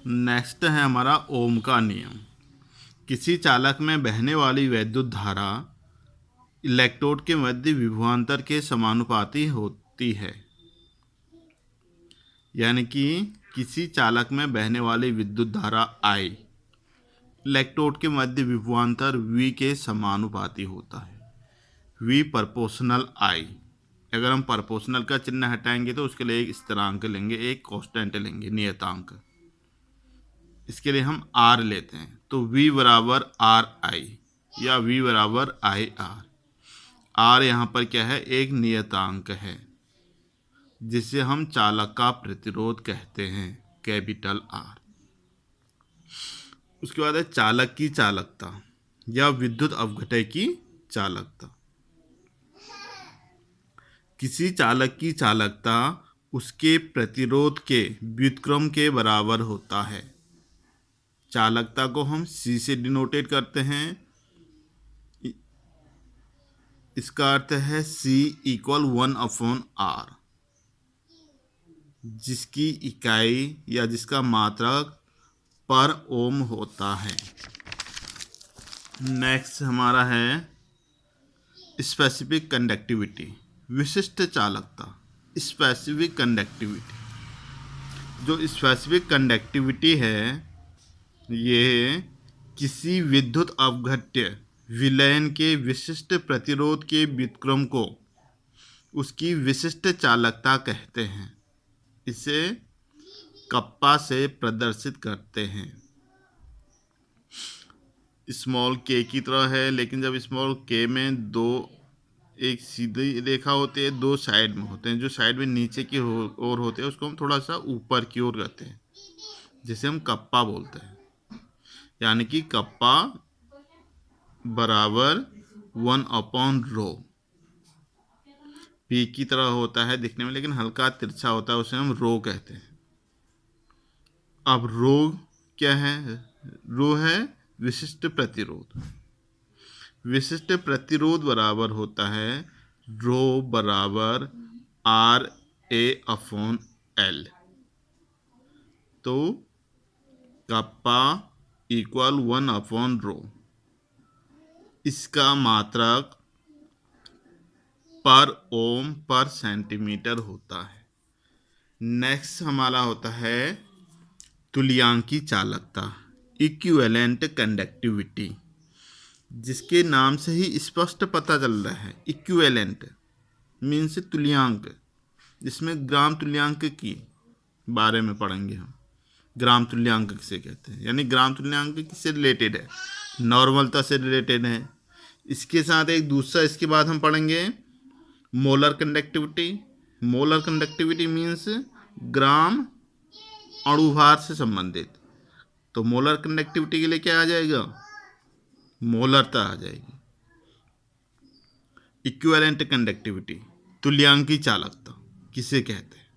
Next है हमारा ओम का नियम। किसी चालक में बहने वाली वैद्युत धारा इलेक्ट्रोड के मध्य विभवांतर के समानुपाती होती है। यानी कि किसी चालक में बहने वाली विद्युत धारा I इलेक्ट्रोड के मध्य विभवांतर V के समानुपाती होता है। V proportional I। अगर हम प्रोपोर्शनल का चिन्ह हटाएंगे तो उसके लिए एक स्थिरांक लेंगे, एक कांस्टेंट लेंगे, नियतांक। इसके लिए हम R लेते हैं, तो V बराबर RI या V बराबर IR। R यहाँ पर क्या है, एक नियतांक है जिसे हम चालक का प्रतिरोध कहते हैं, कैपिटल R। उसके बाद है चालक की चालकता या विद्युत अपघटय की चालकता। किसी चालक की चालकता उसके प्रतिरोध के व्युत्क्रम के बराबर होता है। चालकता को हम C से डिनोटेट करते हैं। इसका अर्थ है C इक्वल 1/R, जिसकी इकाई या जिसका मात्रक पर ओम होता है। नेक्स्ट हमारा है स्पेसिफिक कंडक्टिविटी, विशिष्ट चालकता। स्पेसिफिक कंडक्टिविटी, जो स्पेसिफिक कंडक्टिविटी है ये किसी विद्युत अपघट्य विलयन के विशिष्ट प्रतिरोध के व्युत्क्रम को उसकी विशिष्ट चालकता कहते हैं। इसे कप्पा से प्रदर्शित करते हैं। स्मॉल के की तरह है, लेकिन जब स्मॉल के में दो एक सीधी रेखा होती है, दो साइड में होते हैं। जो साइड में नीचे की ओर होते हैं उसको हम थोड़ा सा ऊपर की ओर करते हैं, जिसे हम कप्पा बोलते हैं। यानी कि कप्पा बराबर 1/ρ। पी की तरह होता है दिखने में, लेकिन हल्का तिरछा होता है, उसे हम रो कहते हैं। अब रो क्या है? रो है विशिष्ट प्रतिरोध। विशिष्ट प्रतिरोध बराबर होता है रो बराबर RA/L। तो कप्पा इक्वल 1/ρ। इसका मात्रक पर ओम पर सेंटीमीटर होता है। नेक्स्ट हमारा होता है तुल्यांकी चालकता, इक्विवेलेंट कंडक्टिविटी, जिसके नाम से ही स्पष्ट पता चल रहा है। इक्विवेलेंट मीन्स तुल्यांक, जिसमें ग्राम तुल्यांक की बारे में पढ़ेंगे हम। ग्राम तुल्यांक किसे कहते हैं, यानी ग्राम तुल्यांक किससे रिलेटेड है? नॉर्मलता से रिलेटेड है। इसके साथ एक दूसरा इसके बाद हम पढ़ेंगे molar conductivity. Molar conductivity means gram अणुभार से संबंधित। तो मोलर कंडक्टिविटी के लिए क्या आ जाएगा? मोलरता आ जाएगी। इक्विवेलेंट कंडक्टिविटी, तुल्यांकी चालकता किसे कहते हैं?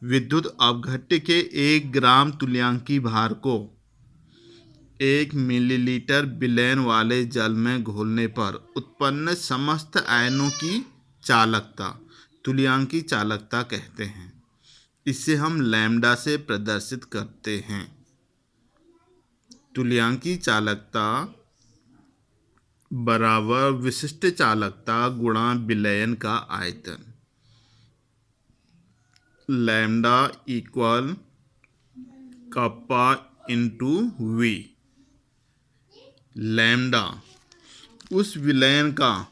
विद्युत अपघट्य के 1 ग्राम तुल्यांकी भार को 1 मिलीलीटर विलयन वाले जल में घोलने पर उत्पन्न समस्त आयनों की चालकता तुल्यांकी चालकता कहते हैं। इसे हम लैम्डा से प्रदर्शित करते हैं। तुल्यांकी चालकता बराबर विशिष्ट चालकता गुणा विलयन का आयतन। Lambda equal kappa into V। Lambda उस विलयन का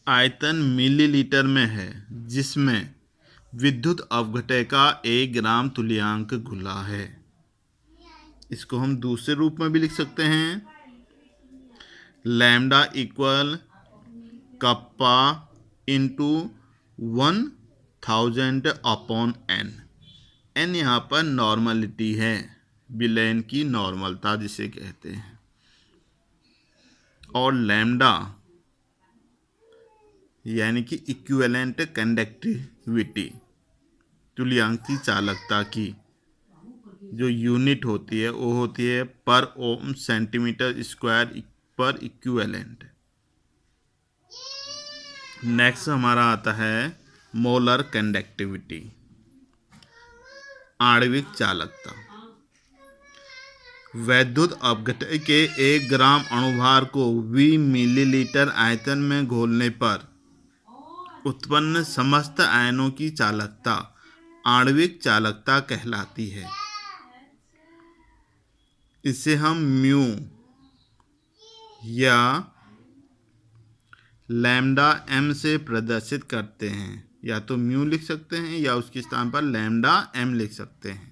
आयतन मिलीलीटर में है जिसमें विद्युत अपघटय का 1 ग्राम तुल्यांक घुला है। इसको हम दूसरे रूप में भी लिख सकते हैं। Lambda equal kappa into 1000/n। n यहाँ पर नॉर्मलिटी है, विलयन की नॉर्मलता जिसे कहते हैं। और लैम्डा यानी कि इक्विवेलेंट कंडक्टिविटी, तुल्यांकी चालकता की जो यूनिट होती है वो होती है पर ओम सेंटीमीटर स्क्वायर पर इक्विवेलेंट। नेक्स्ट हमारा आता है मोलर कंडक्टिविटी, आणविक चालकता। वैद्युत अपघटय के 1 ग्राम अणुभार को 20 मिलीलीटर आयतन में घोलने पर उत्पन्न समस्त आयनों की चालकता आणविक चालकता कहलाती है। इसे हम म्यू या लैम्डा एम से प्रदर्शित करते हैं। या तो म्यू लिख सकते हैं या उसके स्थान पर लैम्डा एम लिख सकते हैं।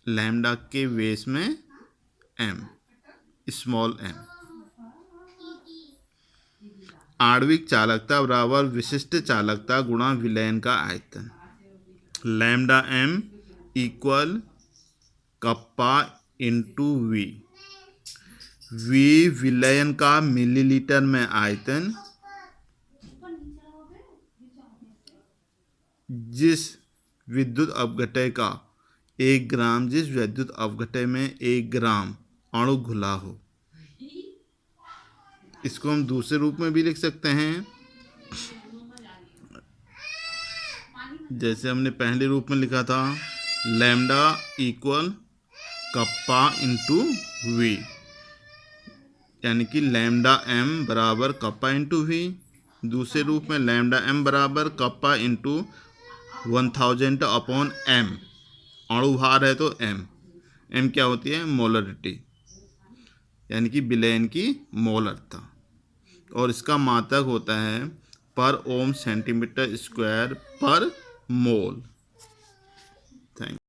लैम्डा के बेस में एम, स्मॉल एम। आणविक चालकता बराबर विशिष्ट चालकता गुणा विलयन का आयतन। Lambda M equal kappa into V. V विलयन का मिलीलीटर में आयतन, जिस विद्युत अपघटय का 1 ग्राम, जिस विद्युत अपघटय में 1 ग्राम अणु घुला हो। इसको हम दूसरे रूप में भी लिख सकते हैं, जैसे हमने पहले रूप में लिखा था, lambda equal kappa into V, यानी कि लैम्डा एम बराबर कप्पा इंटू वी। दूसरे रूप में लैम्डा एम बराबर कप्पा इंटू 1000 अपॉन एम। अणुभार है तो एम क्या होती है? मोलरिटी, यानी कि विलयन की मोलरता। और इसका मात्रक होता है पर ओम सेंटीमीटर स्क्वायर पर मोल। थैंक